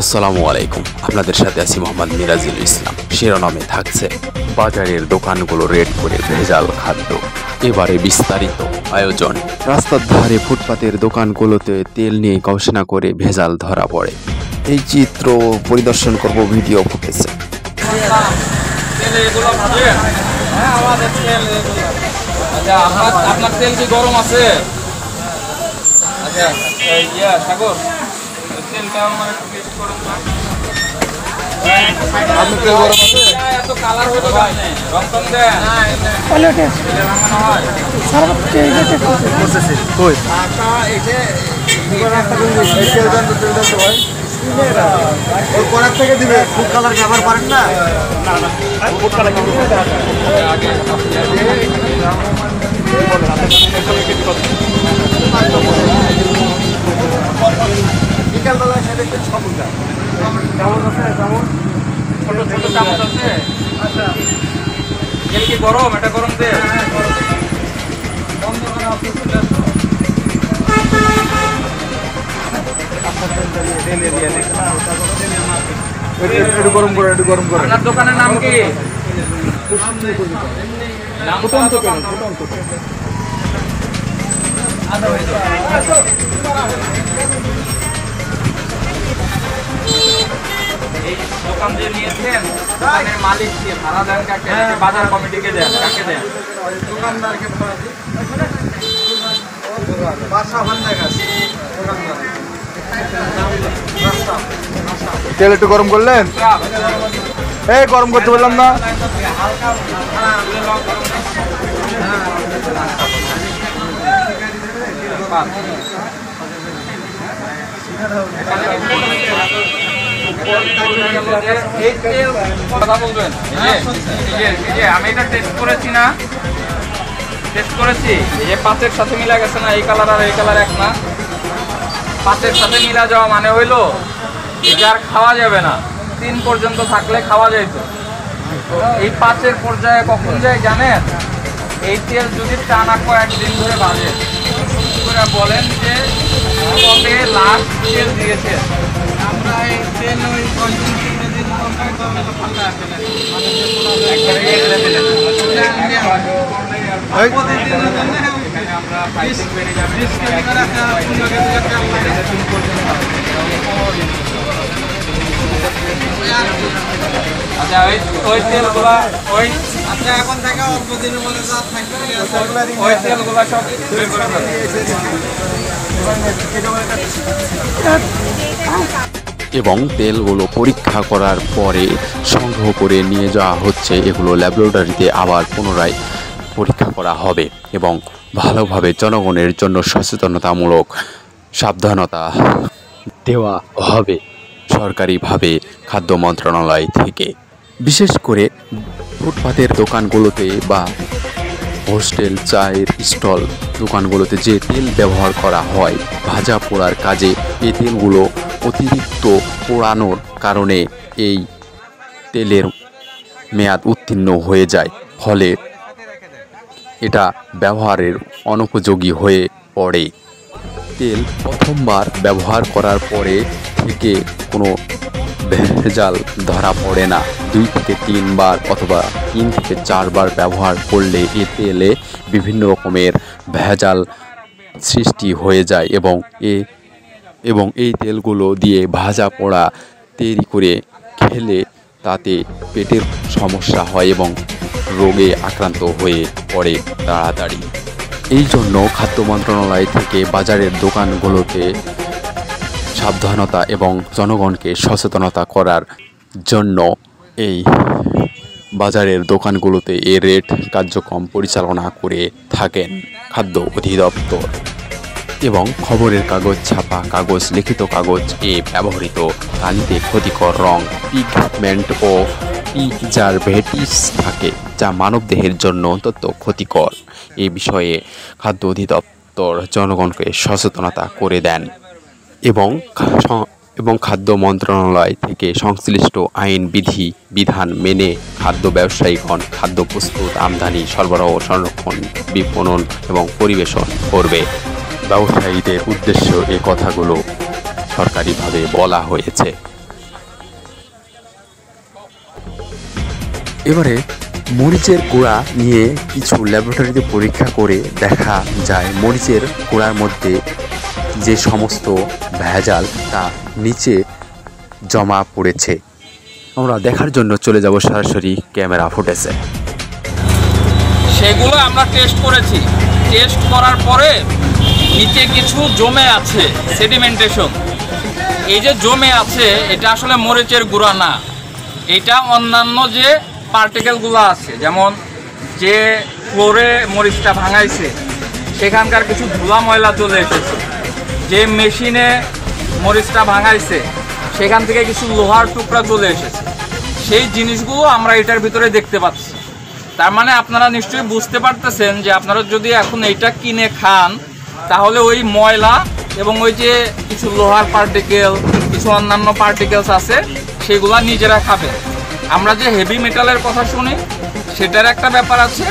আসসালামু আলাইকুম। আপনাদের সাথে আছি মোহাম্মদ মিরাজুল ইসলাম। শিরোনামে থাকছে বাজারের দোকানগুলো রেড করে ভেজাল খাদ্য। এবারে বিস্তারিত আয়োজন। রাস্তার ধারে ফুটপাতের দোকানগুলোতে তেল নিয়ে গবেষণা করে ভেজাল ধরা পড়ে। এই চিত্র পরিদর্শন করব ভিডিও ফুটেছে। আপনার তেল কি গরম আছে? আচ্ছা সাগর তেলটা আমার একটু বেশি গরম না। আপনি তেল গরম আছে? এত কালার হলো ভাই, রং কম দেন। কোয়ালিটি তেল রান্না হয় সারা তেল যেতে করতেছে কই আটা এটা রাস্তা কোন দিকে তেল দেন তো তেল দেন তো ভাই ওই কোরাক থেকে দিবে। ফুড কালার ব্যবহার করেন না? না না ফুড কালার কি দিবে আগে বলেন আপনি সঙ্গে কিছু কথা বিকালবেলায় সেটা একটু চামচ আছে। চামচ আছে? চামচ ছোট ছোট চামচ আছে। আচ্ছা তেল কি গরম? এটা গরম তেল? একটু গরম করে একটু গরম করে। আপনার দোকানের নাম কি? এই দোকান যে নিয়েছেন দোকানের মালিক কে? ভাড়া দেন কাকে? বাজার কমিটিকে দেন? কাকে দেন? দোকানদারকে। তেল একটু গরম করলেন? এই গরম করতে বললাম না? কথা বলবেন। আমি এটা টেস্ট করেছি না, টেস্ট করেছি। এই যে পাঁচের সাথে মিলা গেছে না, এই কালার আর এই কালার এক না। পাঁচের সাথে মিলা যাওয়া মানে হইলো এটা আর খাওয়া যাবে না। 3 পর্যন্ত থাকলে খাওয়া যেত। এই 5-এর পর্যায়ে কখন যায় জানেন? এই তেল যদি টানা কয়েকদিন ধরে বাজে করে বলেন যে কবে লাস্ট তেল দিয়েছে। আমরা এই তেল ওই আচ্ছা ওই তেলগুলা ওই আচ্ছা এখন থেকে অল্প দিনের মধ্যে যা থাকবে ওই তেলগুলা সব বের করে এবং তেলগুলো পরীক্ষা করার পরে সংগ্রহ করে নিয়ে যাওয়া হচ্ছে। এগুলো ল্যাবরেটরিতে আবার পুনরায় পরীক্ষা করা হবে এবং ভালোভাবে জনগণের জন্য সচেতনতামূলক সাবধানতা দেওয়া হবে সরকারিভাবে খাদ্য মন্ত্রণালয় থেকে। বিশেষ করে ফুটপাতের দোকানগুলোতে বা হোস্টেল চায়ের স্টল দোকানগুলোতে যে তেল ব্যবহার করা হয় ভাজা পোড়ার কাজে, এই তেলগুলো অতিরিক্ত পোড়ানোর কারণে এই তেলের মেয়াদ উত্তীর্ণ হয়ে যায়, ফলে এটা ব্যবহারের অনুপযোগী হয়ে পড়ে। তেল প্রথমবার ব্যবহার করার পরে থেকে কোনো ভেজাল ধরা পড়ে না। 2 থেকে 3 বার অথবা 3 থেকে 4 বার ব্যবহার করলে এ তেলে বিভিন্ন রকমের ভেজাল সৃষ্টি হয়ে যায় এবং এই তেলগুলো দিয়ে ভাজা পোড়া তৈরি করে খেলে তাতে পেটের সমস্যা হয় এবং রোগে আক্রান্ত হয়ে পড়ে তাড়াতাড়ি। এই জন্য খাদ্য মন্ত্রণালয় থেকে বাজারের দোকানগুলোতে সাবধানতা এবং জনগণকে সচেতনতা করার জন্য এই বাজারের দোকানগুলোতে এই রেড কার্যক্রম পরিচালনা করে থাকেন খাদ্য অধিদপ্তর। এবং খবরের কাগজ, ছাপা কাগজ, লিখিত কাগজ এ ব্যবহৃত কালিতে ক্ষতিকর রং, পিগমেন্ট ও প্রিজারভেটিভস থাকে যা মানবদেহের জন্য অত্যন্ত ক্ষতিকর। এ বিষয়ে খাদ্য অধিদপ্তর জনগণকে সচেতনতা করে দেন এবং খাদ্য মন্ত্রণালয় থেকে সংশ্লিষ্ট আইন বিধান মেনে খাদ্য ব্যবসায়ীগণ খাদ্য প্রস্তুত, আমদানি, সরবরাহ, সংরক্ষণ, বিপণন এবং পরিবেশন করবে। ব্যবসায়ীদের উদ্দেশ্য এ কথাগুলো সরকারিভাবে বলা হয়েছে। এবারে মরিচের গুঁড়া নিয়ে কিছু ল্যাবরেটরিতে পরীক্ষা করে দেখা যায় মরিচের গুঁড়ার মধ্যে যে সমস্ত ভেজাল তা নিচে জমা পড়েছে। আমরা দেখার জন্য চলে যাব সরাসরি ক্যামেরা ফুটেজে। সেগুলো আমরা টেস্ট করেছি। টেস্ট করার পরে নিচে কিছু জমে আছে, সেডিমেন্টেশন। এই যে জমে আছে এটা আসলে মরিচের গুঁড়া না, এটা অন্যান্য যে পার্টিকেলগুলো আছে, যেমন যে ফ্লোরে মরিচটা ভাঙাইছে সেখানকার কিছু ধুলা ময়লা চলে এসেছে। যে মেশিনে মরিচটা ভাঙাইছে সেখান থেকে কিছু লোহার টুকরা চলে এসেছে। সেই জিনিসগুলো আমরা এটার ভিতরে দেখতে পাচ্ছি। তার মানে আপনারা নিশ্চয়ই বুঝতে পারতেছেন যে আপনারা যদি এখন এইটা কিনে খান তাহলে ওই ময়লা এবং ওই যে কিছু লোহার পার্টিকেল, কিছু অন্যান্য পার্টিকেলস আছে সেগুলা নিজেরা খাবেন। আমরা যে হেভি মেটালের কথা শুনি সেটার একটা ব্যাপার আছে,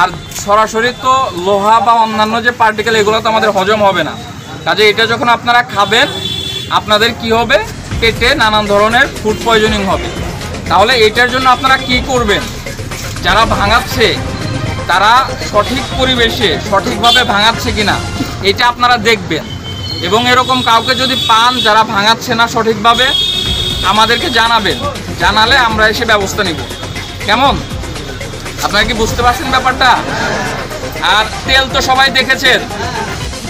আর সরাসরি তো লোহা বা অন্যান্য যে পার্টিকেল এগুলো তো আমাদের হজম হবে না। কাজে এটা যখন আপনারা খাবেন আপনাদের কি হবে, পেটে নানান ধরনের ফুড পয়জনিং হবে। তাহলে এটার জন্য আপনারা কি করবেন, যারা ভাঙাচ্ছে তারা সঠিক পরিবেশে সঠিকভাবে ভাঙাচ্ছে কিনা এটা আপনারা দেখবেন, এবং এরকম কাউকে যদি পান যারা ভাঙাচ্ছে না সঠিকভাবে আমাদেরকে জানাবেন। জানালে আমরা এসে ব্যবস্থা নিব। কেমন, আপনারা কি বুঝতে পারছেন ব্যাপারটা? আর তেল তো সবাই দেখেছেন।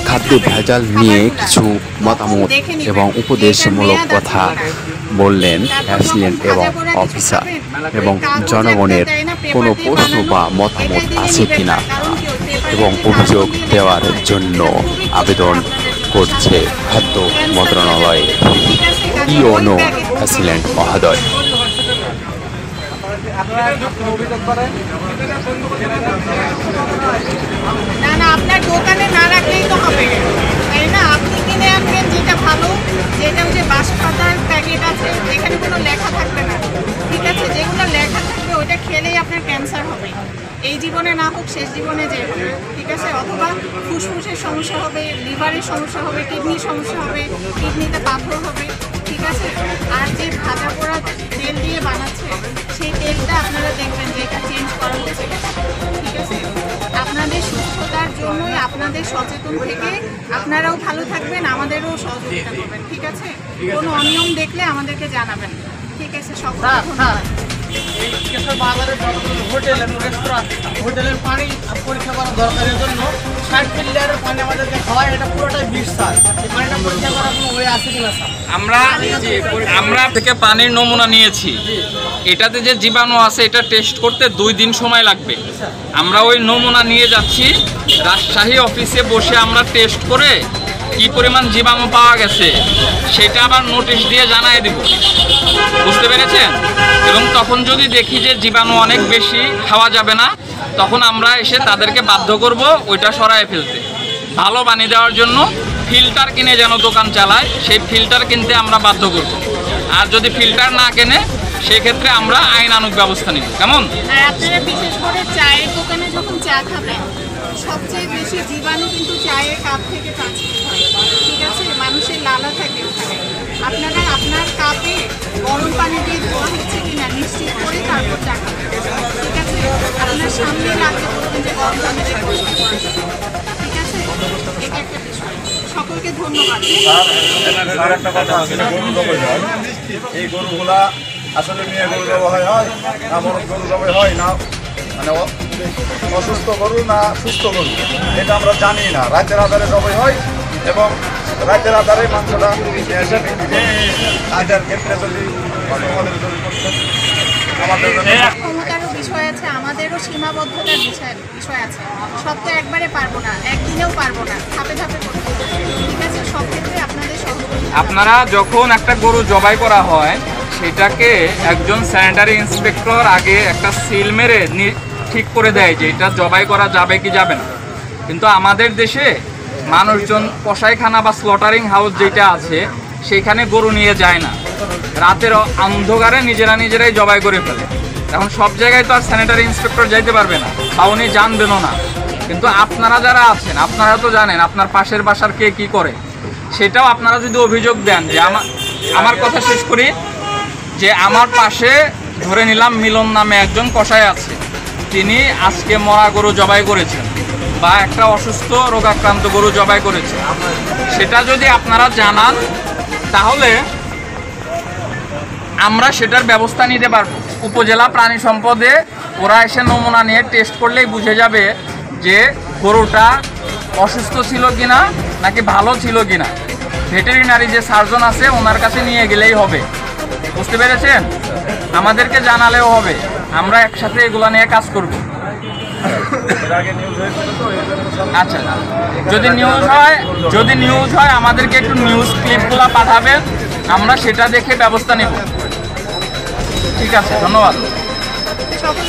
খাদ্য ভেজাল নিয়ে কিছু মতামত এবং উপদেশমূলক কথা বললেন অ্যাসিস্ট্যান্ট এবং অফিসার, এবং জনগণের কোনো প্রশ্ন বা মতামত আছে কিনা এবং অভিযোগ দেওয়ার জন্য আবেদন করছে খাদ্য মন্ত্রণালয়ের ইওনো অ্যাসিস্ট্যান্ট মহোদয়। না না, আপনার দোকানে না রাখলেই তো হবে, তাই না? আপনি কিনে আনবেন যেটা ভালো, যেটা যে বাঁশপাতার প্যাকেট আছে যেখানে কোনো লেখা থাকবে না, ঠিক আছে? যেগুলো লেখা থাকবে ওইটা খেলেই আপনার ক্যান্সার হবে, এই জীবনে না হোক শেষ জীবনে যে হবে, ঠিক আছে? অথবা ফুসফুসের সমস্যা হবে, লিভারের সমস্যা হবে, কিডনির সমস্যা হবে, কিডনিতে পাথর হবে, ঠিক আছে? আর যে ভাজা পোড়া তেল দিয়ে বানাচ্ছে সেই তেলটা আপনারা দেখবেন যে এটা চেঞ্জ করা হচ্ছে, ঠিক আছে? আপনাদের সুস্থতার জন্যই আপনাদের সচেতন থেকে আপনারাও ভালো থাকবেন, আমাদেরও সহযোগিতা করবেন, ঠিক আছে? কোনো অনিয়ম দেখলে আমাদেরকে জানাবেন, ঠিক আছে? সকলকে ধন্যবাদ। হোটেল এবং রেস্তোরাঁ, হোটেলের পানি পরীক্ষা করা দরকারের জন্য 60 ফিল্টারের পানি আমাদেরকে খাওয়ায়, এটা পুরোটাই বিষ স্যার। এই পানিটা পরীক্ষা করার কোনো ওয়ে আছে কিনা স্যার? আমরা থেকে পানির নমুনা নিয়েছি, এটাতে যে জীবাণু আছে এটা টেস্ট করতে 2 দিন সময় লাগবে। আমরা ওই নমুনা নিয়ে যাচ্ছি রাজশাহী অফিসে বসে, আমরা টেস্ট করে কি পরিমাণ জীবাণু পাওয়া গেছে সেটা আবার নোটিশ দিয়ে জানাই দিব, বুঝতে পেরেছেন? এবং তখন যদি দেখি যে জীবাণু অনেক বেশি, খাওয়া যাবে না, তখন আমরা এসে তাদেরকে বাধ্য করব ওইটা সরায় ফেলতে, ভালো পানি দেওয়ার জন্য ফিল্টার কিনে যেন দোকান চালায় সেই ফিল্টার কিনতে আমরা বাধ্য করব। আর যদি ফিল্টার না কেনে সেক্ষেত্রে আমরা আইনানুগ ব্যবস্থা নিব। কেমন? আর আপনারা বিশেষ করে চায়ের দোকানে যখন চা খাবেন সবচেয়ে বেশি জীবাণু কিন্তু চায়ের কাপ থেকে ট্রান্সফার হয়, ঠিক আছে? মানুষের লালা থাকে ওখানে। আপনারা আপনার কাপে গরম পানি দিয়ে ধোয়া হচ্ছে কিনা নিশ্চিত করে তারপর চা খাবেন, ঠিক আছে? আপনার সামনে লাগতে করবেন যে গরম পানি দিয়ে পরিষ্কার করেছে, ঠিক আছে? এটা একটা বিষয়। সকলকে ধন্যবাদ। এই গরুগুলা আসলে মেয়ে গরু জবাই হয় না বড় গরু জবাই হয় না, মানে অসুস্থ গরু না সুস্থ গরু এটা আমরা জানি না। রাতের আধারে জবাই হয় এবং রাতের আধারে মাংসটা এসে বিক্রি করে। তাদের ক্ষেত্রে যদি আমাদের জন্য ক্ষমতারও বিষয় আছে, আমাদেরও সীমাবদ্ধতার বিষয় আছে। সব তো একবারে পারবো না, একদিনেও পারবো না, ধাপে ধাপে করতে হবে। ঠিক আছে, সব ক্ষেত্রে আপনাদের সহযোগিতা। আপনারা যখন একটা গরু জবাই করা হয় সেটাকে একজন স্যানিটারি ইন্সপেক্টর আগে একটা সিল মেরে ঠিক করে দেয় যে এটা জবাই করা যাবে কি যাবে না। কিন্তু আমাদের দেশে মানুষজন কসাইখানা বা স্লটারিং হাউস যেটা আছে সেখানে গরু নিয়ে যায় না, রাতের অন্ধকারে নিজেরাই জবাই করে ফেলে। এখন সব জায়গায় তো আর স্যানিটারি ইন্সপেক্টর যাইতে পারবে না বা উনি জানবেনও না। কিন্তু আপনারা যারা আছেন আপনারা তো জানেন আপনার পাশের বাসার কে কী করে, সেটাও আপনারা যদি অভিযোগ দেন যে আমার কথা শেষ করি, যে আমার পাশে ধরে নিলাম মিলন নামে একজন কসাই আছে, তিনি আজকে মরা গরু জবাই করেছেন বা একটা অসুস্থ রোগাক্রান্ত গরু জবাই করেছেন, সেটা যদি আপনারা জানান তাহলে আমরা সেটার ব্যবস্থা নিতে পারবো। উপজেলা প্রাণী সম্পদে ওরা এসে নমুনা নিয়ে টেস্ট করলেই বুঝে যাবে যে গরুটা অসুস্থ ছিল কিনা নাকি ভালো ছিল কিনা। ভেটেরিনারি যে সার্জন আছে ওনার কাছে নিয়ে গেলেই হবে। বুঝতে পেরেছেন? আমাদেরকে জানালেও হবে, আমরা একসাথে এগুলো নিয়ে কাজ করব। এর আগে নিউজ হয়েছিল তো এই জন্য সব আচ্ছা, যদি নিউজ হয় আমাদেরকে একটু নিউজ ক্লিপগুলো পাঠাবেন, আমরা সেটা দেখে ব্যবস্থা নেব। ঠিক আছে, ধন্যবাদ। সকল